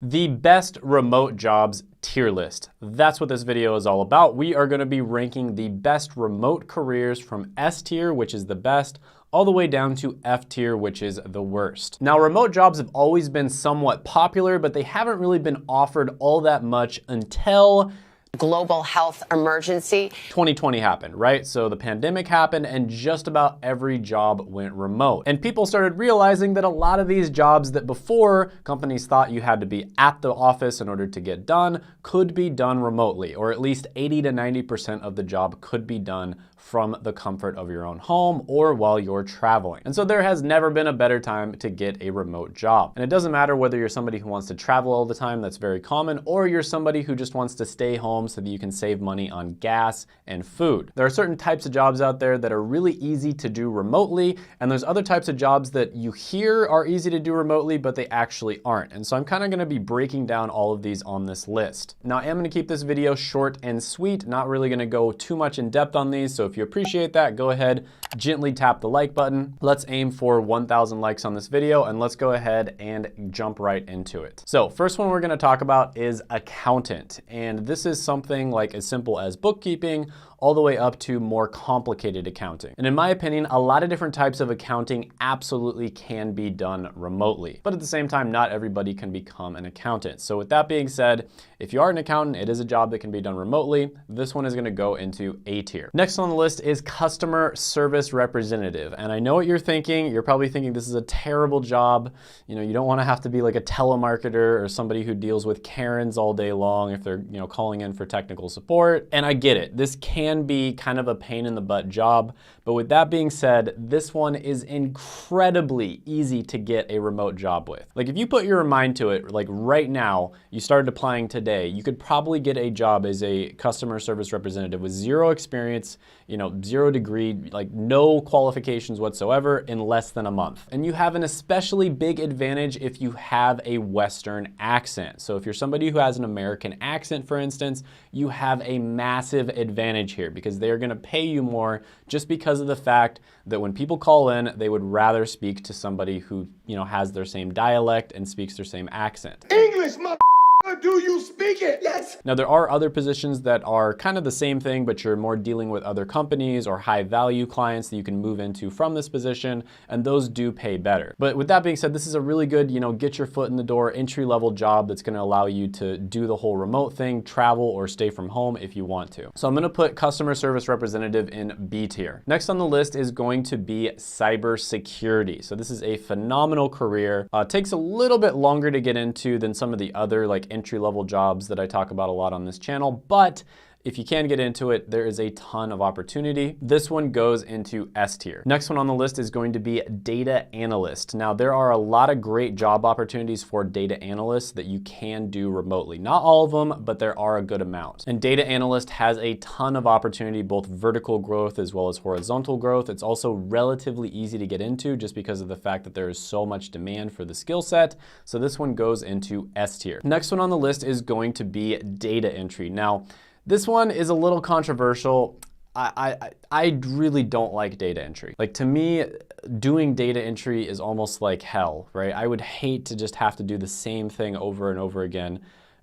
The best remote jobs tier list. That's what this video is all about. We are going to be ranking the best remote careers from S tier, which is the best, all the way down to F tier, which is the worst. Now, remote jobs have always been somewhat popular, but they haven't really been offered all that much until global health emergency. 2020 happened, right? So the pandemic happened and just about every job went remote. And people started realizing that a lot of these jobs that before companies thought you had to be at the office in order to get done could be done remotely, or at least 80 to 90% of the job could be done from the comfort of your own home or while you're traveling. And so there has never been a better time to get a remote job. And it doesn't matter whether you're somebody who wants to travel all the time, that's very common, or you're somebody who just wants to stay home so that you can save money on gas and food. There are certain types of jobs out there that are really easy to do remotely, and there's other types of jobs that you hear are easy to do remotely, but they actually aren't. And so I'm kind of going to be breaking down all of these on this list. Now, I am going to keep this video short and sweet, not really going to go too much in depth on these, so if you appreciate that, go ahead, gently tap the like button. Let's aim for 1,000 likes on this video, and let's go ahead and jump right into it. So first one we're going to talk about is accountant, and this is something like as simple as bookkeeping all the way up to more complicated accounting. And in my opinion, a lot of different types of accounting absolutely can be done remotely. But at the same time, not everybody can become an accountant. So with that being said, if you are an accountant, it is a job that can be done remotely. This one is going to go into A tier. Next on the list is customer service representative. And I know what you're thinking. You're probably thinking this is a terrible job. You know, you don't want to have to be like a telemarketer or somebody who deals with Karens all day long if they're, calling in for technical support. And I get it. This can be kind of a pain in the butt job. But with that being said, this one is incredibly easy to get a remote job with. Like if you put your mind to it, like right now, you started applying today, you could probably get a job as a customer service representative with zero experience, 0 degree, like no qualifications whatsoever in less than a month. And you have an especially big advantage if you have a Western accent. So if you're somebody who has an American accent, for instance, you have a massive advantage here because they're gonna pay you more just because of the fact that when people call in, they would rather speak to somebody who, has their same dialect and speaks their same accent. English, do you speak it? Yes. Now, there are other positions that are kind of the same thing, but you're more dealing with other companies or high value clients that you can move into from this position, and those do pay better. But with that being said, this is a really good, get your foot in the door, entry-level job that's gonna allow you to do the whole remote thing, travel or stay from home if you want to. So I'm gonna put customer service representative in B tier. Next on the list is going to be cybersecurity. So this is a phenomenal career. Takes a little bit longer to get into than some of the other like entry-level jobs that I talk about a lot on this channel, but if you can get into it, there is a ton of opportunity. This one goes into S tier. Next one on the list is going to be data analyst. Now, there are a lot of great job opportunities for data analysts that you can do remotely. Not all of them, but there are a good amount. And data analyst has a ton of opportunity, both vertical growth as well as horizontal growth. It's also relatively easy to get into just because of the fact that there is so much demand for the skill set. So this one goes into S tier. Next one on the list is going to be data entry. Now, this one is a little controversial. I really don't like data entry. Like to me, doing data entry is almost like hell, right? I would hate to just have to do the same thing over and over again,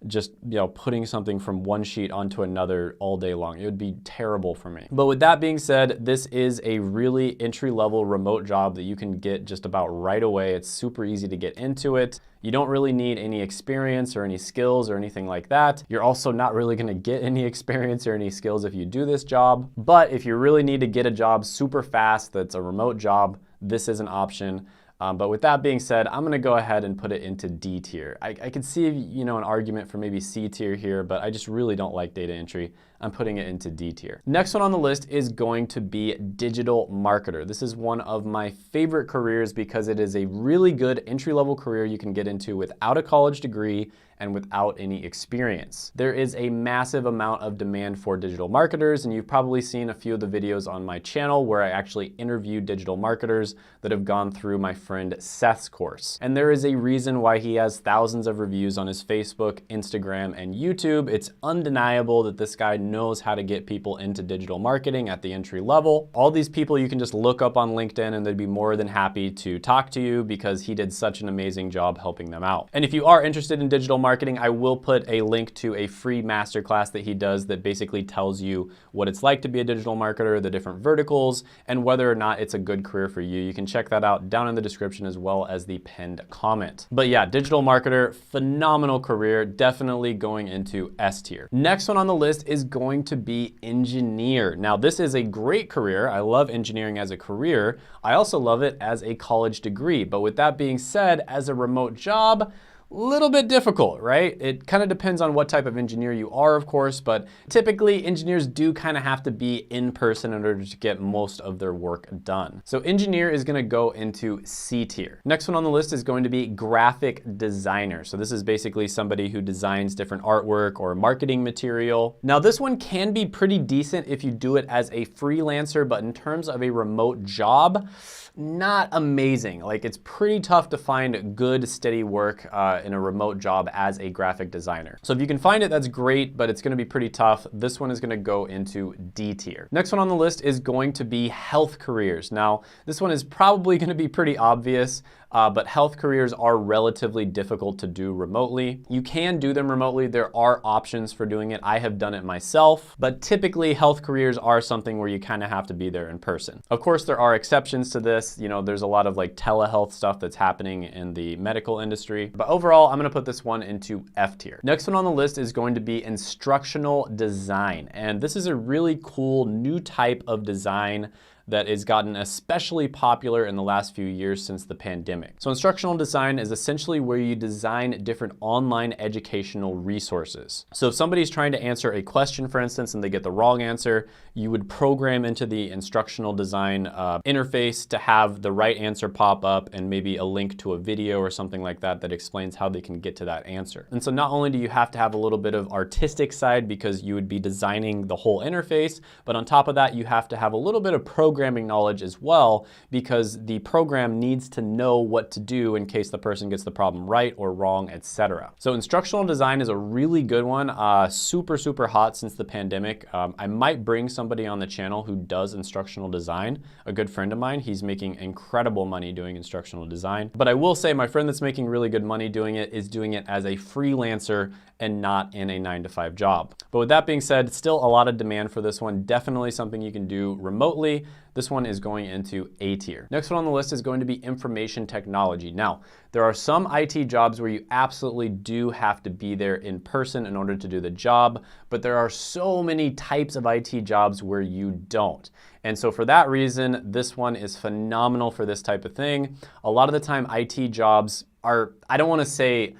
just putting something from one sheet onto another all day long. It would be terrible for me. But with that being said, this is a really entry-level remote job that you can get just about right away. It's super easy to get into it. You don't really need any experience or any skills or anything like that. You're also not really gonna get any experience or any skills if you do this job. But if you really need to get a job super fast that's a remote job, this is an option. But with that being said, I'm gonna go ahead and put it into D tier. I could see, an argument for maybe C tier here, but I just really don't like data entry. I'm putting it into D tier. Next one on the list is going to be digital marketer. This is one of my favorite careers because it is a really good entry-level career you can get into without a college degree and without any experience. There is a massive amount of demand for digital marketers, and you've probably seen a few of the videos on my channel where I actually interview digital marketers that have gone through my friend Seth's course. And there is a reason why he has thousands of reviews on his Facebook, Instagram, and YouTube. It's undeniable that this guy knows how to get people into digital marketing at the entry level. All these people you can just look up on LinkedIn and they'd be more than happy to talk to you because he did such an amazing job helping them out. And if you are interested in digital marketing, I will put a link to a free masterclass that he does that basically tells you what it's like to be a digital marketer, the different verticals, and whether or not it's a good career for you. You can check that out down in the description as well as the pinned comment. But yeah, digital marketer, phenomenal career, definitely going into S tier. Next one on the list is going to be engineer. Now this is a great career. I love engineering as a career. I also love it as a college degree. But with that being said, as a remote job, little bit difficult, right? It kind of depends on what type of engineer you are, of course, but typically engineers do kind of have to be in person in order to get most of their work done. So engineer is going to go into C tier. Next one on the list is going to be graphic designer. So this is basically somebody who designs different artwork or marketing material. Now this one can be pretty decent if you do it as a freelancer, but in terms of a remote job, not amazing. Like it's pretty tough to find good, steady work in a remote job as a graphic designer. So if you can find it, that's great, but it's gonna be pretty tough. This one is gonna go into D tier. Next one on the list is going to be health careers. Now, this one is probably gonna be pretty obvious, but health careers are relatively difficult to do remotely. You can do them remotely. There are options for doing it. I have done it myself, but typically health careers are something where you kind of have to be there in person. Of course, there are exceptions to this. You know, there's a lot of like telehealth stuff that's happening in the medical industry, but overall, I'm gonna put this one into F tier. Next one on the list is going to be instructional design. And this is a really cool new type of design that has gotten especially popular in the last few years since the pandemic. So instructional design is essentially where you design different online educational resources. So if somebody's trying to answer a question, for instance, and they get the wrong answer, you would program into the instructional design interface to have the right answer pop up and maybe a link to a video or something like that that explains how they can get to that answer. And so not only do you have to have a little bit of artistic side because you would be designing the whole interface, but on top of that, you have to have a little bit of programming knowledge as well, because the program needs to know what to do in case the person gets the problem right or wrong, etc. So instructional design is a really good one, super hot since the pandemic. I might bring somebody on the channel who does instructional design, a good friend of mine. He's making incredible money doing instructional design. But I will say my friend that's making really good money doing it is doing it as a freelancer and not in a 9-to-5 job. But with that being said, still a lot of demand for this one. Definitely something you can do remotely. This one is going into A tier. Next one on the list is going to be information technology. Now, there are some IT jobs where you absolutely do have to be there in person in order to do the job, but there are so many types of IT jobs where you don't. And so for that reason, this one is phenomenal for this type of thing. A lot of the time IT jobs are, I don't want to say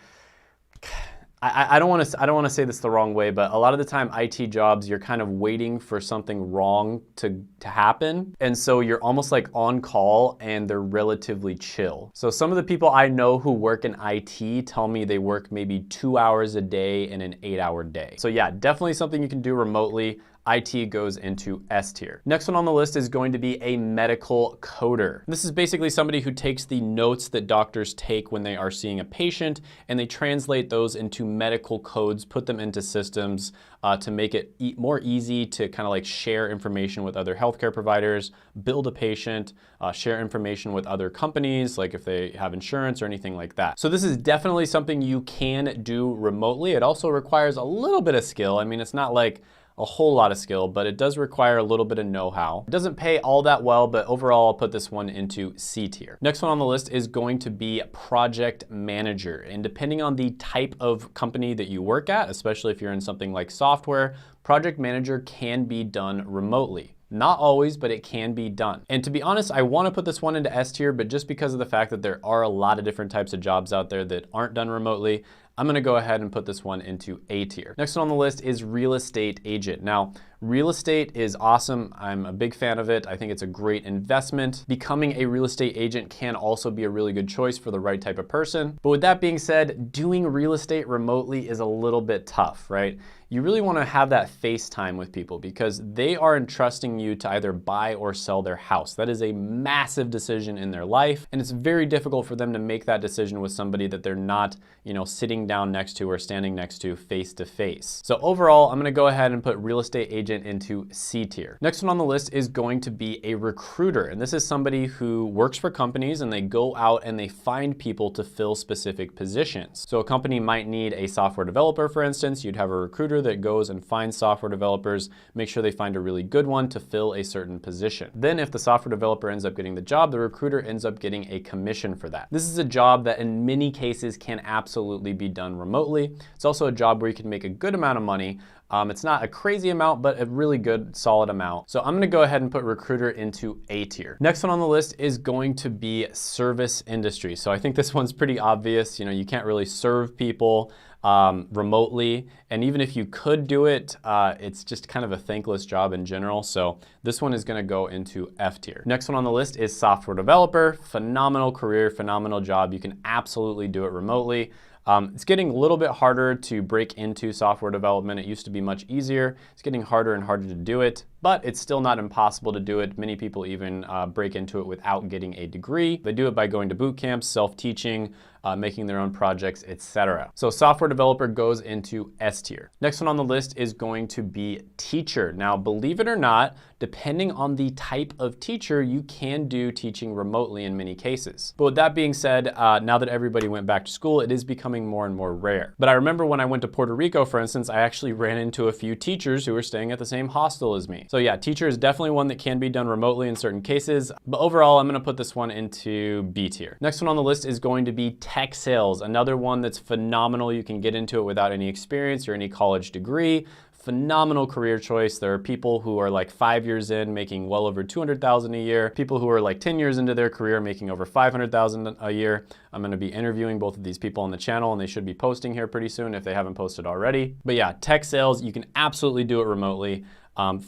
this the wrong way, but a lot of the time IT jobs, you're kind of waiting for something wrong to happen. And so you're almost like on call and they're relatively chill. So some of the people I know who work in IT tell me they work maybe 2 hours a day in an 8-hour day. So yeah, definitely something you can do remotely. IT goes into S tier. Next one on the list is going to be a medical coder. This is basically somebody who takes the notes that doctors take when they are seeing a patient and they translate those into medical codes, put them into systems to make it more easy to kind of like share information with other healthcare providers, build a patient, share information with other companies, like if they have insurance or anything like that. So this is definitely something you can do remotely. It also requires a little bit of skill. I mean, it's not like a whole lot of skill, but it does require a little bit of know-how. It doesn't pay all that well, but overall I'll put this one into C tier. Next one on the list is going to be project manager. And depending on the type of company that you work at, especially if you're in something like software, project manager can be done remotely. Not always, but it can be done. And to be honest, I want to put this one into S tier, but just because of the fact that there are a lot of different types of jobs out there that aren't done remotely, I'm gonna go ahead and put this one into A tier. Next one on the list is real estate agent. Now, real estate is awesome. I'm a big fan of it. I think it's a great investment. Becoming a real estate agent can also be a really good choice for the right type of person. But with that being said, doing real estate remotely is a little bit tough, right? You really want to have that face time with people because they are entrusting you to either buy or sell their house. That is a massive decision in their life, and it's very difficult for them to make that decision with somebody that they're not, sitting down next to or standing next to face to face. So overall, I'm going to go ahead and put real estate agent into C tier. Next one on the list is going to be a recruiter, and this is somebody who works for companies and they go out and they find people to fill specific positions. So a company might need a software developer, for instance. You'd have a recruiter that goes and finds software developers, make sure they find a really good one to fill a certain position. Then if the software developer ends up getting the job, the recruiter ends up getting a commission for that. This is a job that in many cases can absolutely be done remotely. It's also a job where you can make a good amount of money. It's not a crazy amount, but a really good, solid amount. So I'm gonna go ahead and put recruiter into A tier. Next one on the list is going to be service industry. So I think this one's pretty obvious. You can't really serve people remotely. And even if you could do it, it's just kind of a thankless job in general. So this one is gonna go into F tier. Next one on the list is software developer. Phenomenal career, phenomenal job. You can absolutely do it remotely. It's getting a little bit harder to break into software development. It used to be much easier. It's getting harder and harder to do it, but it's still not impossible to do it. Many people even break into it without getting a degree. They do it by going to boot camps, self-teaching, making their own projects, etc. So software developer goes into S tier. Next one on the list is going to be teacher. Now, believe it or not, depending on the type of teacher, you can do teaching remotely in many cases. But with that being said, now that everybody went back to school, it is becoming more and more rare. But I remember when I went to Puerto Rico, for instance, I actually ran into a few teachers who were staying at the same hostel as me. So yeah, teacher is definitely one that can be done remotely in certain cases. But overall, I'm gonna put this one into B tier. Next one on the list is going to be tech sales, another one that's phenomenal. You can get into it without any experience or any college degree. Phenomenal career choice. There are people who are like 5 years in making well over $200,000 a year, people who are like 10 years into their career making over $500,000 a year. I'm gonna be interviewing both of these people on the channel and they should be posting here pretty soon if they haven't posted already. But yeah, tech sales, you can absolutely do it remotely.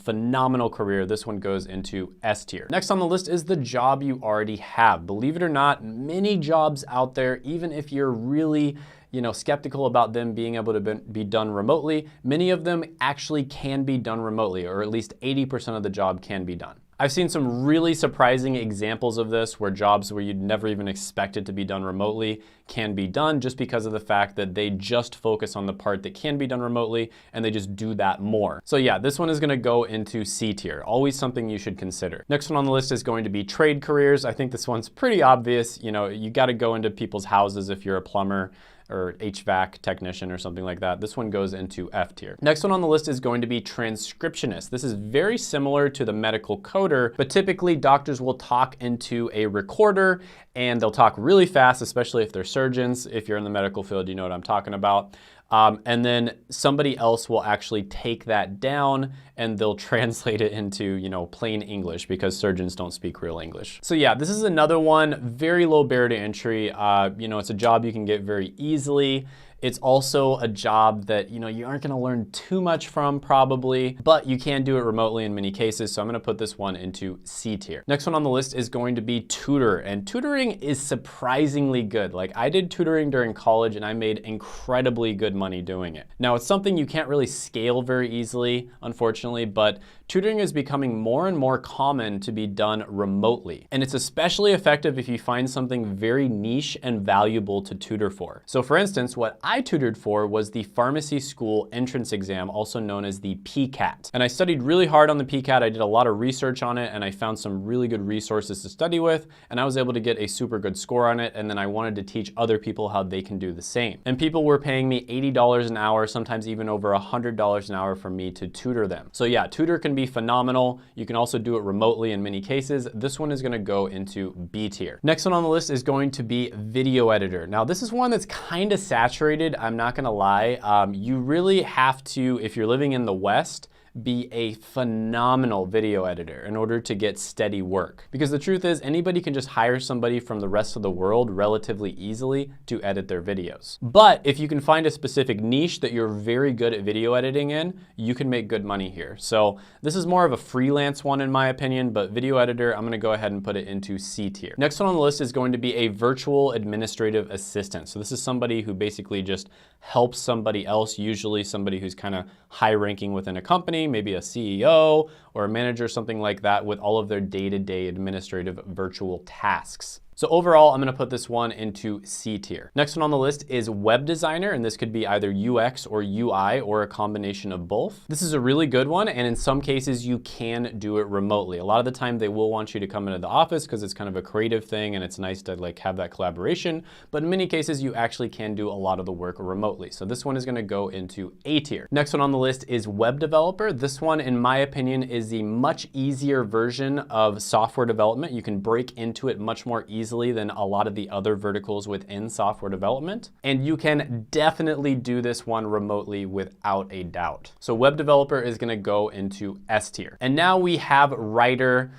Phenomenal career. This one goes into S tier. Next on the list is the job you already have. Believe it or not, many jobs out there, even if you're really skeptical about them being able to be done remotely, many of them actually can be done remotely, or at least 80% of the job can be done. I've seen some really surprising examples of this where jobs where you'd never even expect it to be done remotely can be done just because of the fact that they just focus on the part that can be done remotely and they just do that more. So yeah, this one is gonna go into C tier. Always something you should consider. Next one on the list is going to be trade careers. I think this one's pretty obvious. You gotta go into people's houses if you're a plumber or HVAC technician or something like that. This one goes into F tier. Next one on the list is going to be transcriptionist. This is very similar to the medical coder, but typically doctors will talk into a recorder and they'll talk really fast, especially if they're surgeons. If you're in the medical field, you know what I'm talking about. And then somebody else will actually take that down and they'll translate it into, plain English because surgeons don't speak real English. So yeah, this is another one, very low barrier to entry. It's a job you can get very easily. It's also a job that, you aren't gonna learn too much from probably, but you can do it remotely in many cases. So I'm gonna put this one into C tier. Next one on the list is going to be tutor, and tutoring is surprisingly good. Like I did tutoring during college and I made incredibly good money doing it. Now it's something you can't really scale very easily, unfortunately, but tutoring is becoming more and more common to be done remotely. And it's especially effective if you find something very niche and valuable to tutor for. So for instance, what I tutored for was the pharmacy school entrance exam, also known as the PCAT. And I studied really hard on the PCAT. I did a lot of research on it and I found some really good resources to study with, and I was able to get a super good score on it. And then I wanted to teach other people how they can do the same. And people were paying me $80 an hour, sometimes even over $100 an hour for me to tutor them. So yeah, tutor can be phenomenal. You can also do it remotely in many cases. This one is gonna go into B tier. Next one on the list is going to be video editor. Now this is one that's kind of saturated, I'm not gonna lie. You really have to, if you're living in the West, be a phenomenal video editor in order to get steady work. Because the truth is, anybody can just hire somebody from the rest of the world relatively easily to edit their videos. But if you can find a specific niche that you're very good at video editing in, you can make good money here. So this is more of a freelance one in my opinion, but video editor, I'm gonna go ahead and put it into C tier. Next one on the list is going to be a virtual administrative assistant. So this is somebody who basically just helps somebody else, usually somebody who's kind of high ranking within a company, maybe a CEO or a manager, something like that, with all of their day-to-day administrative virtual tasks. So overall, I'm gonna put this one into C tier. Next one on the list is web designer, and this could be either UX or UI or a combination of both. This is a really good one, and in some cases you can do it remotely. A lot of the time they will want you to come into the office because it's kind of a creative thing and it's nice to like have that collaboration, but in many cases you actually can do a lot of the work remotely. So this one is gonna go into A tier. Next one on the list is web developer. This one, in my opinion, is the much easier version of software development. You can break into it much more easily than a lot of the other verticals within software development. And you can definitely do this one remotely without a doubt. So web developer is gonna go into S tier. And now we have writer.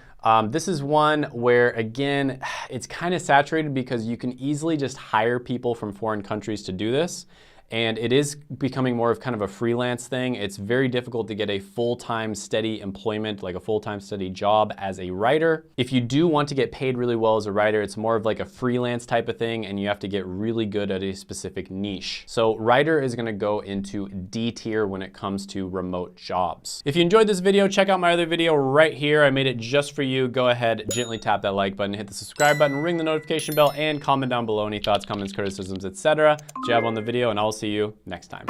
This is one where, again, it's kind of saturated because you can easily just hire people from foreign countries to do this. And it is becoming more of kind of a freelance thing. It's very difficult to get a full-time steady employment, like a full-time steady job as a writer. If you do want to get paid really well as a writer, it's more of like a freelance type of thing, and you have to get really good at a specific niche. So writer is gonna go into D tier when it comes to remote jobs. If you enjoyed this video, check out my other video right here. I made it just for you. Go ahead, gently tap that like button, hit the subscribe button, ring the notification bell, and comment down below any thoughts, comments, criticisms, etc. that you have on the video, and I'll see you next time.